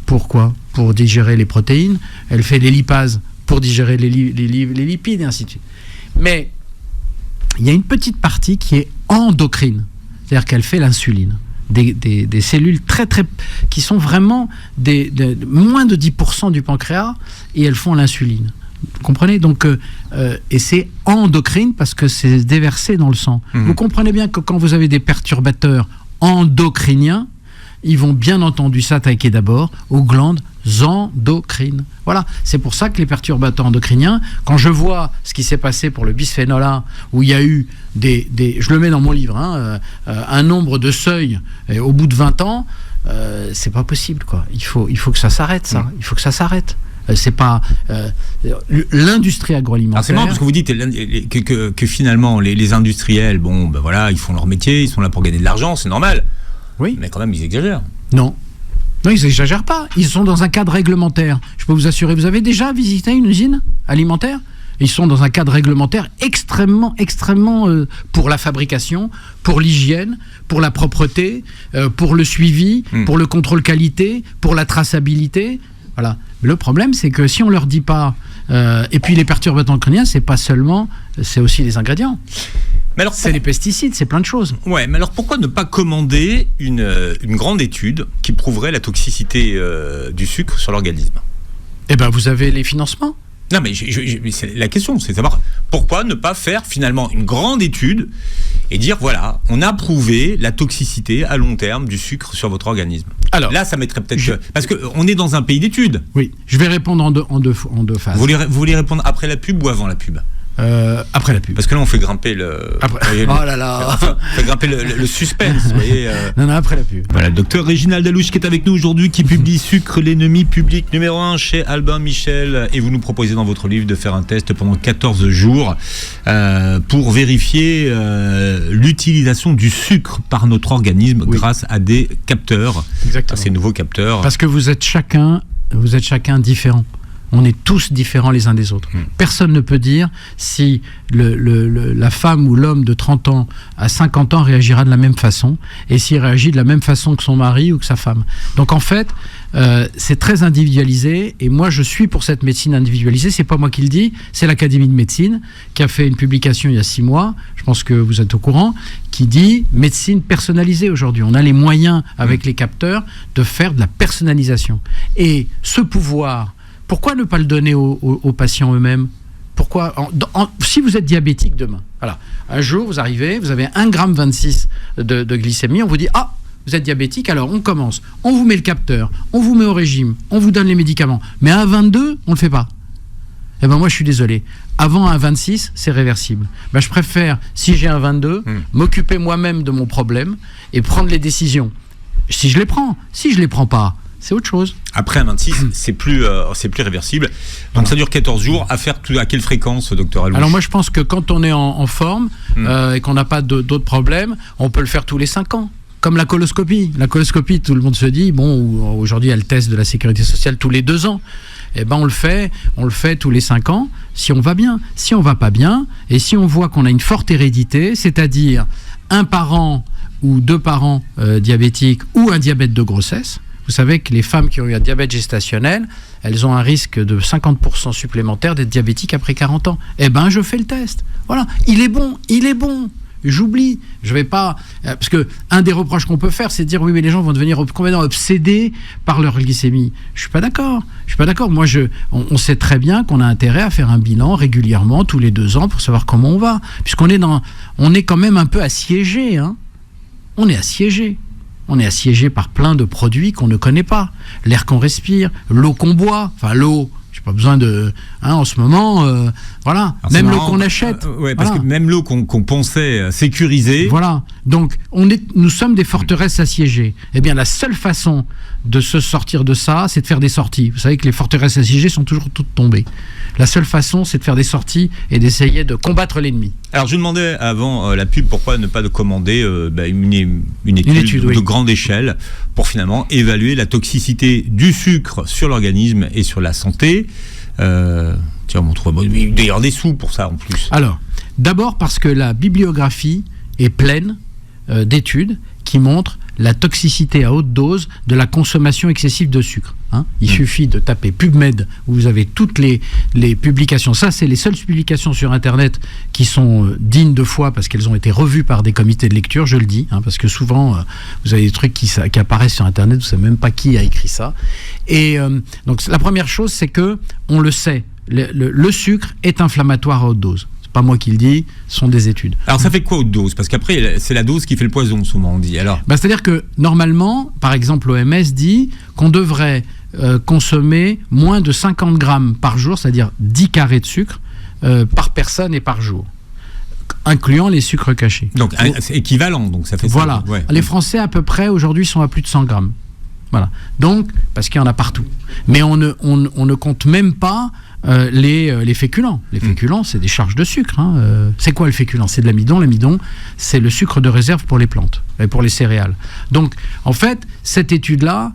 pourquoi? Pour digérer les protéines. Elle fait les lipases pour digérer les lipides et ainsi de suite. Mais il y a une petite partie qui est endocrine, c'est-à-dire qu'elle fait l'insuline. des cellules qui sont vraiment moins de 10% du pancréas, et elles font l'insuline. Vous comprenez? Donc, et c'est endocrine parce que c'est déversé dans le sang. Vous comprenez bien que quand vous avez des perturbateurs endocriniens, ils vont bien entendu s'attaquer d'abord aux glandes endocrines. Voilà, c'est pour ça que les perturbateurs endocriniens, quand je vois ce qui s'est passé pour le bisphénol A, où il y a eu je le mets dans mon livre, un nombre de seuils au bout de 20 ans, c'est pas possible, quoi. Il faut que ça s'arrête, ça. Il faut que ça s'arrête. C'est pas l'industrie agroalimentaire.
C'est marrant parce que vous dites que finalement les industriels, bon, ben voilà, ils font leur métier, ils sont là pour gagner de l'argent, c'est normal. Oui. Mais quand même, ils exagèrent.
Non, ils n'exagèrent pas. Ils sont dans un cadre réglementaire. Je peux vous assurer, vous avez déjà visité une usine alimentaire? Ils sont dans un cadre réglementaire extrêmement pour la fabrication, pour l'hygiène, pour la propreté, pour le suivi, pour le contrôle qualité, pour la traçabilité. Voilà. Mais le problème, c'est que si on leur dit pas, et puis les perturbateurs endocriniens, c'est pas seulement, c'est aussi les ingrédients. Mais alors, c'est les pesticides, c'est plein de choses.
Ouais, mais alors pourquoi ne pas commander une grande étude qui prouverait la toxicité du sucre sur l'organisme?
Eh bien, vous avez les financements.
Non, mais la question, c'est de savoir pourquoi ne pas faire finalement une grande étude et dire, voilà, on a prouvé la toxicité à long terme du sucre sur votre organisme. Alors, là, ça mettrait peut-être... Parce qu'on est dans un pays d'études.
Oui, je vais répondre en deux phases.
Vous voulez répondre après la pub ou avant la pub?
Après la pub.
Parce que là, on fait grimper
oh là là.
On fait grimper le suspense, vous voyez.
Non, après la pub.
Voilà, le docteur Réginald Alouche qui est avec nous aujourd'hui, qui publie Sucre, l'ennemi public numéro 1 chez Albin Michel. Et vous nous proposez dans votre livre de faire un test pendant 14 jours pour vérifier l'utilisation du sucre par notre organisme grâce à des capteurs. Exactement. Ces nouveaux capteurs.
Parce que vous êtes chacun différent. On est tous différents les uns des autres. Personne ne peut dire si la femme ou l'homme de 30 ans à 50 ans réagira de la même façon et s'il réagit de la même façon que son mari ou que sa femme. Donc en fait, c'est très individualisé et moi je suis pour cette médecine individualisée. C'est pas moi qui le dis, c'est l'Académie de médecine qui a fait une publication il y a 6 mois, je pense que vous êtes au courant, qui dit médecine personnalisée aujourd'hui. On a les moyens avec les capteurs de faire de la personnalisation. Et ce pouvoir, pourquoi ne pas le donner aux patients eux-mêmes? Pourquoi si vous êtes diabétique demain, voilà, un jour vous arrivez, vous avez 1,26 g de glycémie, on vous dit vous êtes diabétique, alors on commence, on vous met le capteur, on vous met au régime, on vous donne les médicaments, mais à 1,22 on le fait pas. Eh ben moi je suis désolé, avant 1,26 c'est réversible. Ben, je préfère, si j'ai 1,22, m'occuper moi-même de mon problème et prendre les décisions. Si je les prends, si je les prends pas, c'est autre chose.
Après 1,26, c'est plus réversible. Donc ça dure 14 jours. À faire à quelle fréquence, docteur Alouche?
Alors moi je pense que quand on est en forme et qu'on n'a pas d'autres problèmes, on peut le faire tous les 5 ans. Comme la coloscopie. La coloscopie, tout le monde se dit, bon, aujourd'hui il y a le test de la sécurité sociale tous les 2 ans. Eh ben on le fait tous les 5 ans, si on va bien. Si on va pas bien, et si on voit qu'on a une forte hérédité, c'est-à-dire un parent ou 2 parents diabétiques ou un diabète de grossesse. Vous savez que les femmes qui ont eu un diabète gestationnel, elles ont un risque de 50% supplémentaire d'être diabétiques après 40 ans. Eh ben, je fais le test. Voilà. Il est bon. J'oublie. Je vais pas... parce que un des reproches qu'on peut faire, c'est de dire, oui, mais les gens vont devenir complètement obsédés par leur glycémie. Je suis pas d'accord. Moi, on sait très bien qu'on a intérêt à faire un bilan régulièrement, tous les 2 ans, pour savoir comment on va. Puisqu'on est quand même un peu assiégé, hein. On est assiégé par plein de produits qu'on ne connaît pas. L'air qu'on respire, l'eau qu'on boit, enfin l'eau, j'ai pas besoin de... en ce moment, voilà, alors même l'eau qu'on achète.
Parce que même l'eau qu'on pensait sécurisée...
Voilà, donc nous sommes des forteresses assiégées. Eh bien, la seule façon de se sortir de ça, c'est de faire des sorties. Vous savez que les forteresses assiégées sont toujours toutes tombées. La seule façon, c'est de faire des sorties et d'essayer de combattre l'ennemi.
Alors, je demandais avant la pub pourquoi ne pas commander une étude de grande échelle pour finalement évaluer la toxicité du sucre sur l'organisme et sur la santé. Tiens, on trouve d'ailleurs des sous pour ça en plus.
Alors, d'abord parce que la bibliographie est pleine d'études qui montrent la toxicité à haute dose de la consommation excessive de sucre. Il suffit de taper PubMed, où vous avez toutes les publications. Ça, c'est les seules publications sur Internet qui sont dignes de foi, parce qu'elles ont été revues par des comités de lecture, je le dis, parce que souvent, vous avez des trucs qui apparaissent sur Internet, vous ne savez même pas qui a écrit ça. Et donc, la première chose, c'est que on le sait, le sucre est inflammatoire à haute dose. Pas moi qui le dis, ce sont des études.
Alors ça fait quoi haute dose? Parce qu'après, c'est la dose qui fait le poison, souvent on dit. Alors
c'est-à-dire que normalement, par exemple, l'OMS dit qu'on devrait consommer moins de 50 grammes par jour, c'est-à-dire 10 carrés de sucre par personne et par jour, incluant les sucres cachés.
Donc c'est équivalent, donc ça fait
voilà.
Ça. Ouais.
Les Français à peu près aujourd'hui sont à plus de 100 grammes. Voilà. Donc, parce qu'il y en a partout. Mais on ne compte même pas les féculents. Les féculents, c'est des charges de sucre. C'est quoi le féculent? C'est de l'amidon. L'amidon, c'est le sucre de réserve pour les plantes et pour les céréales. Donc, en fait, cette étude-là,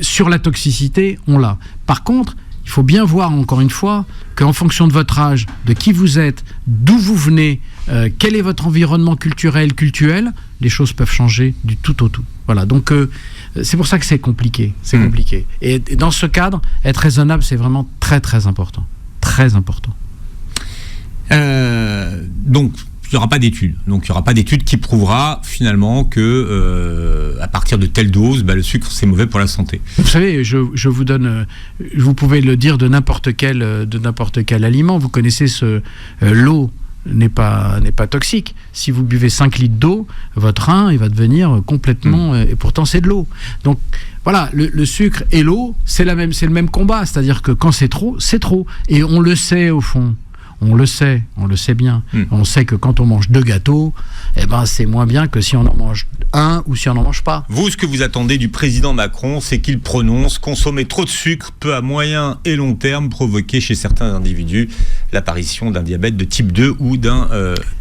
sur la toxicité, on l'a. Par contre, il faut bien voir, encore une fois, qu'en fonction de votre âge, de qui vous êtes, d'où vous venez, quel est votre environnement culturel, les choses peuvent changer du tout au tout. Voilà, donc c'est pour ça que c'est compliqué. C'est compliqué. Et dans ce cadre, être raisonnable, c'est vraiment très très important. Très important.
Donc, il n'y aura pas d'étude. Donc, il n'y aura pas d'étude qui prouvera finalement que à partir de telle dose, le sucre c'est mauvais pour la santé.
Vous savez, je vous donne, vous pouvez le dire de n'importe quel aliment. Vous connaissez l'eau n'est pas toxique. Si vous buvez 5 litres d'eau, votre rein il va devenir complètement et pourtant c'est de l'eau. Donc voilà, le sucre et l'eau, c'est le même combat, c'est-à-dire que quand c'est trop et on le sait au fond. On le sait bien. On sait que quand on mange 2 gâteaux, c'est moins bien que si on en mange un ou si on n'en mange pas.
Vous, ce que vous attendez du président Macron, c'est qu'il prononce: consommer trop de sucre peut à moyen et long terme provoquer chez certains individus l'apparition d'un diabète de type 2 ou d'un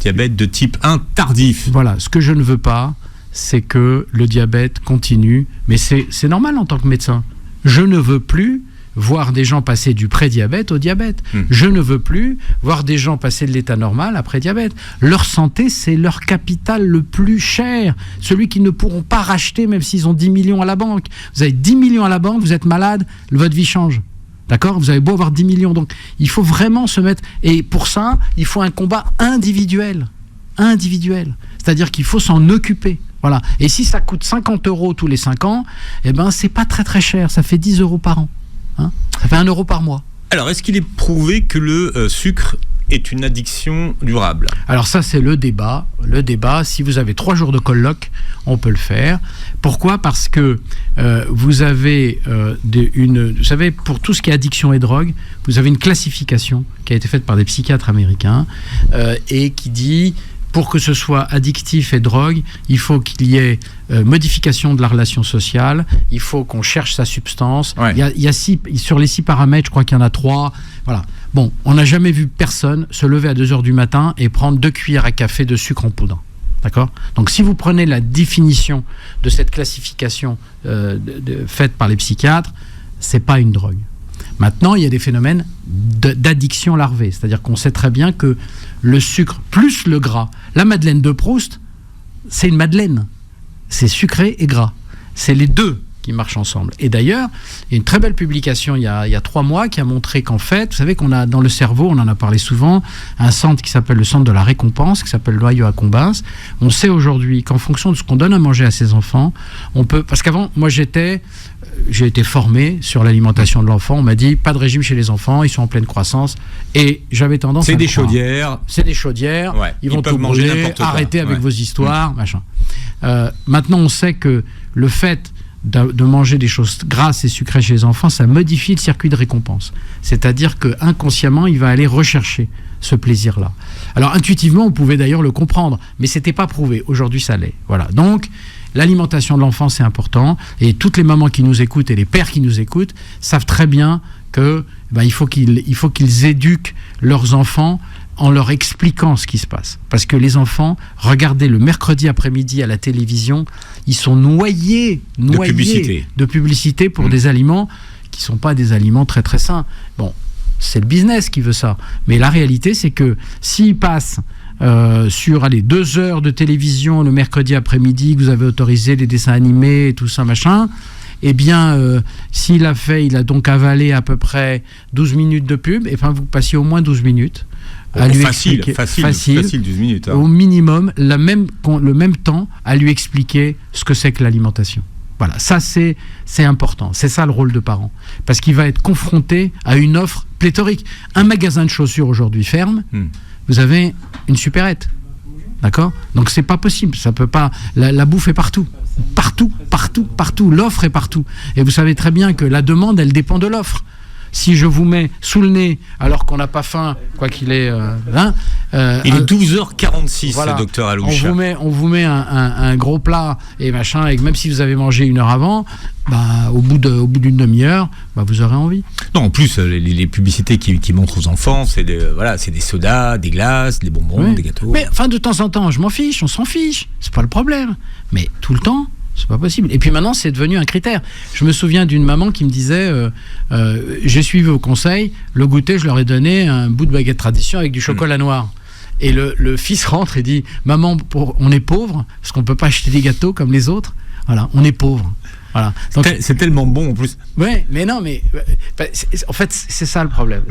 diabète de type 1 tardif.
Voilà, ce que je ne veux pas, c'est que le diabète continue, mais c'est normal en tant que médecin. Je ne veux plus voir des gens passer du prédiabète au diabète. Je ne veux plus voir des gens passer de l'état normal après diabète. Leur santé, c'est leur capital le plus cher, celui qu'ils ne pourront pas racheter même s'ils ont 10 millions à la banque. Vous avez 10 millions à la banque, vous êtes malade, votre vie change. D'accord ? Vous avez beau avoir 10 millions. Donc, il faut vraiment se mettre... Et pour ça, il faut un combat individuel. C'est-à-dire qu'il faut s'en occuper. Voilà. Et si ça coûte 50 € tous les 5 ans, c'est pas très très cher. Ça fait 10 € par an. Ça fait 1 € par mois.
Alors, est-ce qu'il est prouvé que le sucre est une addiction durable?
Alors ça, c'est le débat. Si vous avez 3 jours de colloque, on peut le faire. Pourquoi ? Parce que vous avez vous savez, pour tout ce qui est addiction et drogue, vous avez une classification qui a été faite par des psychiatres américains et qui dit... Pour que ce soit addictif et drogue, il faut qu'il y ait modification de la relation sociale, il faut qu'on cherche sa substance. Ouais. Il y a sur les 6 paramètres, je crois qu'il y en a 3. Voilà. Bon, on n'a jamais vu personne se lever à 2h du matin et prendre 2 cuillères à café de sucre en poudre. D'accord ? Donc si vous prenez la définition de cette classification faite par les psychiatres, c'est pas une drogue. Maintenant, il y a des phénomènes d'addiction larvée, c'est-à-dire qu'on sait très bien que le sucre plus le gras, la Madeleine de Proust, c'est une madeleine, c'est sucré et gras, c'est les deux qui marchent ensemble. Et d'ailleurs, il y a une très belle publication il y a 3 mois qui a montré qu'en fait, vous savez qu'on a dans le cerveau, on en a parlé souvent, un centre qui s'appelle le centre de la récompense, qui s'appelle Loyau à Combins. On sait aujourd'hui qu'en fonction de ce qu'on donne à manger à ses enfants, on peut... Parce qu'avant, moi j'ai été formé sur l'alimentation de l'enfant. On m'a dit, pas de régime chez les enfants, ils sont en pleine croissance. Et j'avais tendance à...
C'est des chaudières.
Ouais, ils vont tout manger, n'importe quoi. Arrêtez avec vos histoires, machin. Maintenant, on sait que le fait de manger des choses grasses et sucrées chez les enfants, ça modifie le circuit de récompense. C'est-à-dire que inconsciemment, il va aller rechercher ce plaisir-là. Alors, intuitivement, on pouvait d'ailleurs le comprendre, mais c'était pas prouvé. Aujourd'hui, ça l'est. Voilà. Donc, l'alimentation de l'enfant, c'est important. Et toutes les mamans qui nous écoutent et les pères qui nous écoutent savent très bien que il faut qu'ils éduquent leurs enfants en leur expliquant ce qui se passe. Parce que les enfants, regardez le mercredi après-midi à la télévision, ils sont noyés de publicité pour des aliments qui ne sont pas des aliments très très sains. Bon, c'est le business qui veut ça. Mais la réalité, c'est que s'ils passent sur 2 heures de télévision le mercredi après-midi, que vous avez autorisé les dessins animés et tout ça, machin, eh bien, s'il a donc avalé à peu près 12 minutes de pub, et vous passiez au moins 12 minutes.
Facile, 12 minutes.
Au minimum, le même temps à lui expliquer ce que c'est que l'alimentation. Voilà, ça c'est important. C'est ça le rôle de parent. Parce qu'il va être confronté à une offre pléthorique. Un magasin de chaussures aujourd'hui ferme, vous avez une supérette. D'accord ? Donc c'est pas possible. Ça peut pas. La bouffe est partout. Partout. L'offre est partout. Et vous savez très bien que la demande, elle dépend de l'offre. Si je vous mets sous le nez, alors qu'on n'a pas faim, quoi qu'il est...
il est 12h46, voilà, docteur Aloucha.
On vous met un gros plat et machin, et même si vous avez mangé 1 heure avant, au bout d'une demi-heure, vous aurez envie.
Non, en plus, les publicités qui montrent aux enfants, c'est des sodas, des glaces, des bonbons, des gâteaux.
Mais de temps en temps, je m'en fiche, on s'en fiche, c'est pas le problème. Mais tout le temps, c'est pas possible. Et puis maintenant, c'est devenu un critère. Je me souviens d'une maman qui me disait j'ai suivi vos conseils, le goûter, je leur ai donné un bout de baguette tradition avec du chocolat noir. Et le fils rentre et dit maman, on est pauvre, parce qu'on peut pas acheter des gâteaux comme les autres. Voilà, on est pauvre. Voilà. Donc,
c'est tellement bon en plus.
Ouais, mais non, mais en fait, c'est ça le problème.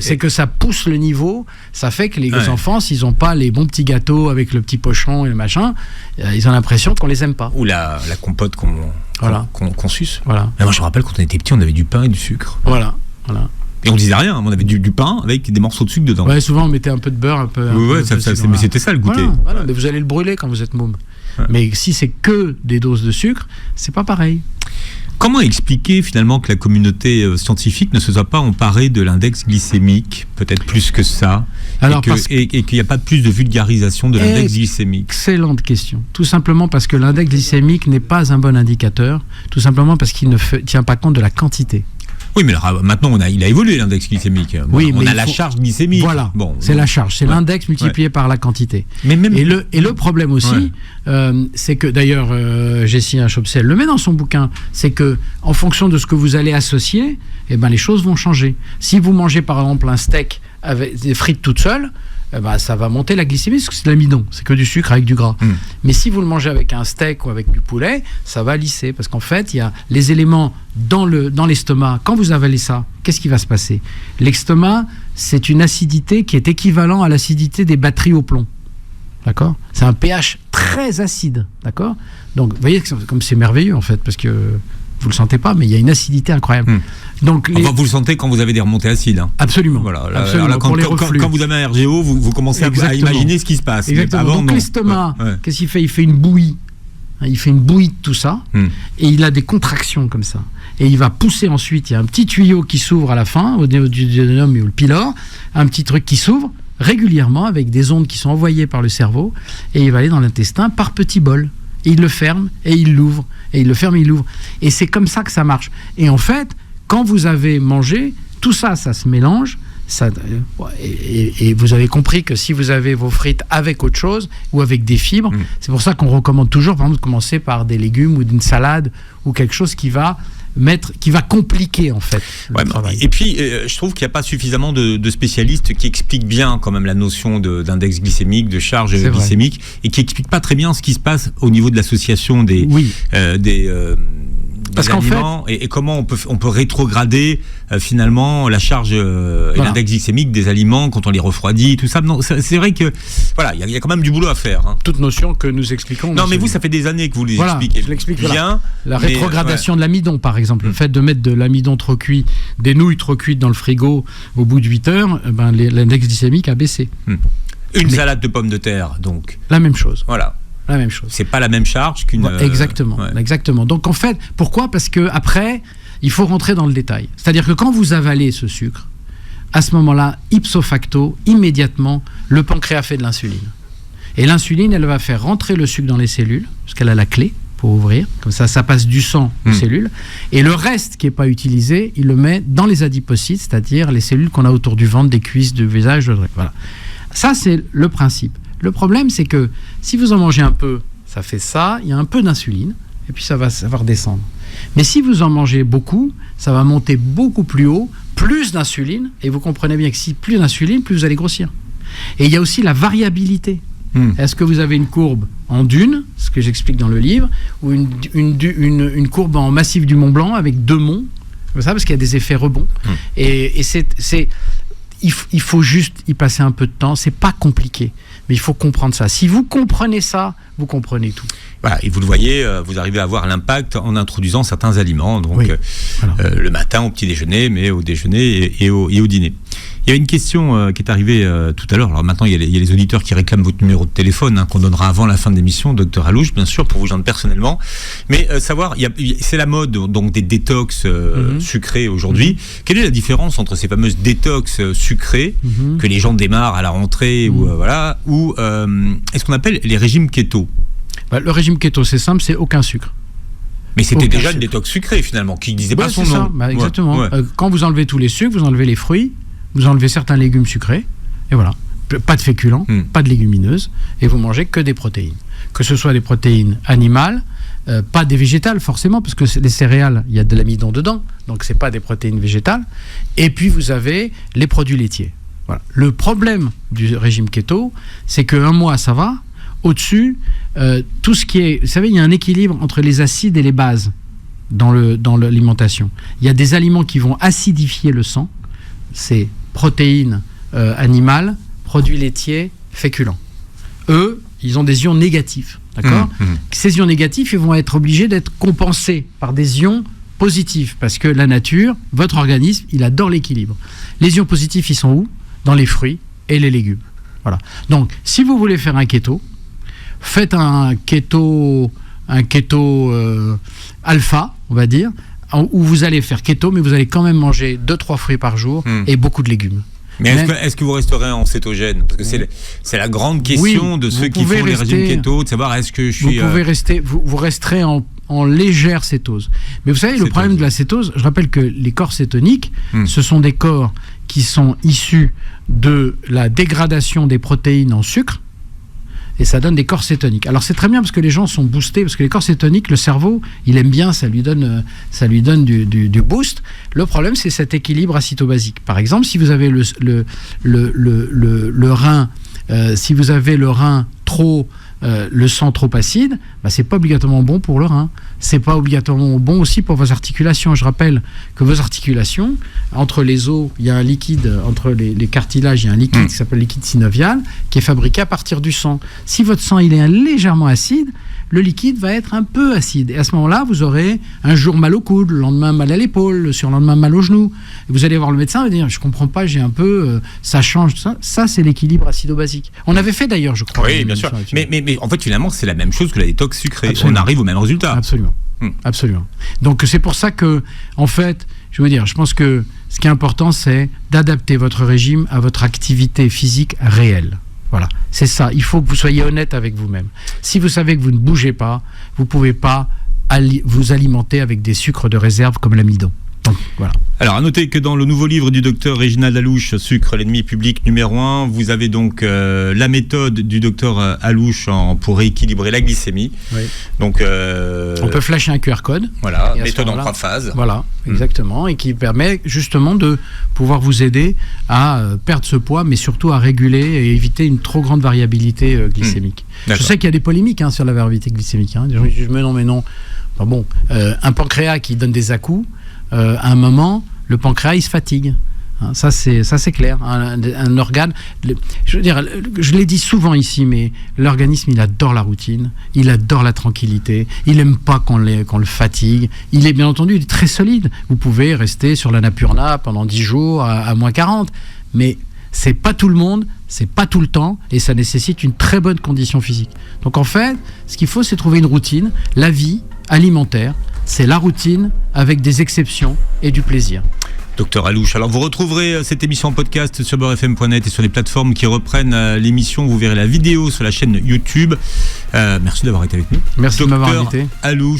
C'est que ça pousse le niveau, ça fait que les enfants, s'ils n'ont pas les bons petits gâteaux avec le petit pochon et le machin, ils ont l'impression qu'on les aime pas.
Ou la compote qu'on suce.
Voilà.
Mais moi, je me rappelle quand on était petit, on avait du pain et du sucre.
Voilà.
Et on disait rien, on avait du pain avec des morceaux de sucre dedans.
Ouais, souvent on mettait un peu de beurre, un peu.
Mais c'était ça le goûter.
Voilà, mais vous allez le brûler quand vous êtes môme. Ouais. Mais si c'est que des doses de sucre, c'est pas pareil.
Comment expliquer finalement que la communauté scientifique ne se soit pas emparée de l'index glycémique, peut-être plus que ça, et qu'il n'y a pas plus de vulgarisation de l'index glycémique?
Excellente question. Tout simplement parce que l'index glycémique n'est pas un bon indicateur, tout simplement parce qu'il ne tient pas compte de la quantité.
Oui, mais alors, maintenant, il a évolué l'index glycémique.
Oui,
on a la charge glycémique.
Voilà, c'est la charge, c'est l'index multiplié par la quantité.
Mais même...
et le problème aussi, c'est que, d'ailleurs, Jessie Chopsel le met dans son bouquin, c'est que en fonction de ce que vous allez associer, les choses vont changer. Si vous mangez, par exemple, un steak avec des frites toutes seules, ça va monter la glycémie, parce que c'est de l'amidon, c'est que du sucre avec du gras. Mais si vous le mangez avec un steak ou avec du poulet, ça va lisser, parce qu'en fait, il y a les éléments dans l'estomac. Quand vous avalez ça, qu'est-ce qui va se passer? L'estomac, c'est une acidité qui est équivalente à l'acidité des batteries au plomb. D'accord? C'est un pH très acide. D'accord? Donc, vous voyez comme c'est merveilleux, en fait, parce que vous le sentez pas, mais il y a une acidité incroyable. Donc
vous le sentez quand vous avez des remontées acides. Hein.
Absolument.
Voilà.
Absolument.
Quand vous avez un RGO, vous commencez à imaginer ce qui se passe.
Exactement. Avant, donc l'estomac, qu'est-ce qu'il fait? Il fait une bouillie. Il fait une bouillie de tout ça, et il a des contractions comme ça. Et il va pousser ensuite. Il y a un petit tuyau qui s'ouvre à la fin, au duodénum et au pylore, un petit truc qui s'ouvre régulièrement avec des ondes qui sont envoyées par le cerveau, et il va aller dans l'intestin par petits bols. Et il le ferme et il l'ouvre, et il le ferme et il l'ouvre. Et c'est comme ça que ça marche. Et en fait, quand vous avez mangé, tout ça, ça se mélange. Et vous avez compris que si vous avez vos frites avec autre chose ou avec des fibres, c'est pour ça qu'on recommande toujours, par exemple, de commencer par des légumes ou d'une salade ou quelque chose qui va compliquer en fait le travail.
Et puis je trouve qu'il n'y a pas suffisamment de spécialistes qui expliquent bien quand même la notion d'index glycémique, de charge glycémique, et qui expliquent pas très bien ce qui se passe au niveau de l'association des
parce qu'en fait,
et comment on peut rétrograder finalement la charge et l'index glycémique des aliments quand on les refroidit, tout ça. Non, c'est vrai que voilà, il y a quand même du boulot à faire. Hein.
Toute notion que nous expliquons.
Non, mais vous, ça fait des années que vous les expliquez.
Je l'explique bien. La rétrogradation de l'amidon, par exemple, le fait de mettre de l'amidon trop cuit, des nouilles trop cuites dans le frigo au bout de 8 heures, l'index glycémique a baissé.
Salade de pommes de terre, donc.
La même chose.
Voilà.
La même chose.
C'est pas la même charge qu'une.
Exactement. Exactement. Donc en fait, pourquoi? Parce que après, il faut rentrer dans le détail. C'est-à-dire que quand vous avalez ce sucre, à ce moment-là, ipso facto, immédiatement, le pancréas fait de l'insuline. Et l'insuline, elle va faire rentrer le sucre dans les cellules, parce qu'elle a la clé pour ouvrir. Comme ça passe du sang aux cellules. Et le reste qui n'est pas utilisé, il le met dans les adipocytes, c'est-à-dire les cellules qu'on a autour du ventre, des cuisses, du visage. Voilà. Ça, c'est le principe. Le problème, c'est que si vous en mangez un peu, ça fait ça, il y a un peu d'insuline, et puis ça va redescendre. Mais si vous en mangez beaucoup, ça va monter beaucoup plus haut, plus d'insuline, et vous comprenez bien que si plus d'insuline, plus vous allez grossir. Et il y a aussi la variabilité. Est-ce que vous avez une courbe en dune, ce que j'explique dans le livre, ou une courbe en massif du Mont Blanc avec 2 monts, comme ça, parce qu'il y a des effets rebonds. Et il faut juste y passer un peu de temps. C'est pas compliqué, mais il faut comprendre ça. Si vous comprenez ça, vous comprenez tout.
Voilà, et vous le voyez, vous arrivez à avoir l'impact en introduisant certains aliments, donc le matin au petit déjeuner, mais au déjeuner et au dîner. Il y a une question qui est arrivée tout à l'heure. Alors maintenant, il y a les auditeurs qui réclament votre numéro de téléphone, qu'on donnera avant la fin de l'émission, Dr Alouche, bien sûr, pour vous joindre personnellement. Mais savoir, c'est la mode donc des détox sucrés aujourd'hui. Quelle est la différence entre ces fameuses détox sucrées que les gens démarrent à la rentrée ou est-ce qu'on appelle les régimes keto?
Le régime keto, c'est simple, c'est aucun sucre.
Mais c'était déjà une détox sucrée finalement, qui disait pas son nom.
Exactement. Quand vous enlevez tous les sucres, vous enlevez les fruits, vous enlevez certains légumes sucrés, et voilà. Pas de féculents, pas de légumineuses, et vous mangez que des protéines. Que ce soit des protéines animales, pas des végétales forcément, parce que les céréales, il y a de l'amidon dedans, donc c'est pas des protéines végétales. Et puis vous avez les produits laitiers. Voilà. Le problème du régime keto, c'est qu'un mois ça va. Au-dessus, tout ce qui est... Vous savez, il y a un équilibre entre les acides et les bases dans l'alimentation. Il y a des aliments qui vont acidifier le sang. C'est protéines animales, produits laitiers, féculents. Eux, ils ont des ions négatifs. D'accord ? Ces ions négatifs, ils vont être obligés d'être compensés par des ions positifs. Parce que la nature, votre organisme, il adore l'équilibre. Les ions positifs, ils sont où ? Dans les fruits et les légumes. Voilà. Donc, si vous voulez faire un keto, faites un keto alpha, on va dire, où vous allez faire keto, mais vous allez quand même manger 2-3 fruits par jour et beaucoup de de légumes.
Mais est-ce que vous resterez en cétogène? Parce que c'est la grande question de ceux qui font les régimes keto, de savoir est-ce que je suis...
Vous resterez en légère cétose. Mais vous savez, le problème de la cétose, je rappelle que les corps cétoniques, ce sont des corps qui sont issus de la dégradation des protéines en sucre, et ça donne des corps cétoniques. Alors c'est très bien parce que les gens sont boostés, parce que les corps cétoniques, le cerveau, il aime bien, ça lui donne du boost. Le problème, c'est cet équilibre acétobasique. Par exemple, si vous avez le rein, si vous avez le rein trop, le sang trop acide, c'est pas obligatoirement bon pour le rein. C'est pas obligatoirement bon aussi pour vos articulations. Je rappelle que vos articulations, entre les os, il y a un liquide, entre les cartilages, il y a un liquide qui s'appelle le liquide synovial, qui est fabriqué à partir du sang. Si votre sang il est légèrement acide, le liquide va être un peu acide. Et à ce moment-là, vous aurez un jour mal au coude, le lendemain mal à l'épaule, le surlendemain mal au genou. Et vous allez voir le médecin et dire, je comprends pas, j'ai un peu, ça change, tout ça. Ça, c'est l'équilibre acido-basique. On avait fait d'ailleurs, je crois.
Oui, bien sûr. Mais en fait, finalement, c'est la même chose que la détox sucrée. Absolument. On arrive au même résultat.
Absolument. Absolument. Donc, c'est pour ça que, en fait, je pense que ce qui est important, c'est d'adapter votre régime à votre activité physique réelle. Voilà, c'est ça. Il faut que vous soyez honnête avec vous-même. Si vous savez que vous ne bougez pas, vous ne pouvez pas vous alimenter avec des sucres de réserve comme l'amidon. Donc, voilà.
Alors, à noter que dans le nouveau livre du docteur Réginald Alouche, Sucre, l'ennemi public numéro 1, vous avez donc la méthode du docteur Alouche pour rééquilibrer la glycémie.
Oui.
Donc,
on peut flasher un QR code.
Voilà, méthode en 3 phases.
Voilà, exactement, et qui permet justement de pouvoir vous aider à perdre ce poids, mais surtout à réguler et éviter une trop grande variabilité glycémique. Je sais qu'il y a des polémiques sur la variabilité glycémique. Des gens qui disent mais non. Enfin, un pancréas qui donne des à-coups, à un moment, le pancréas il se fatigue. Ça c'est clair. Un organe, je veux dire, je l'ai dit souvent ici, mais l'organisme il adore la routine, il adore la tranquillité, il aime pas qu'on le fatigue. Il est bien entendu, il est très solide. Vous pouvez rester sur la Napurna pendant 10 jours à moins 40, mais c'est pas tout le monde, c'est pas tout le temps, et ça nécessite une très bonne condition physique. Donc en fait, ce qu'il faut, c'est trouver une routine. La vie alimentaire, c'est la routine avec des exceptions et du plaisir.
Docteur Alouche, alors vous retrouverez cette émission en podcast sur beurrefm.net et sur les plateformes qui reprennent l'émission. Vous verrez la vidéo sur la chaîne YouTube. Merci d'avoir été avec nous.
Merci de m'avoir invité.
Alouche.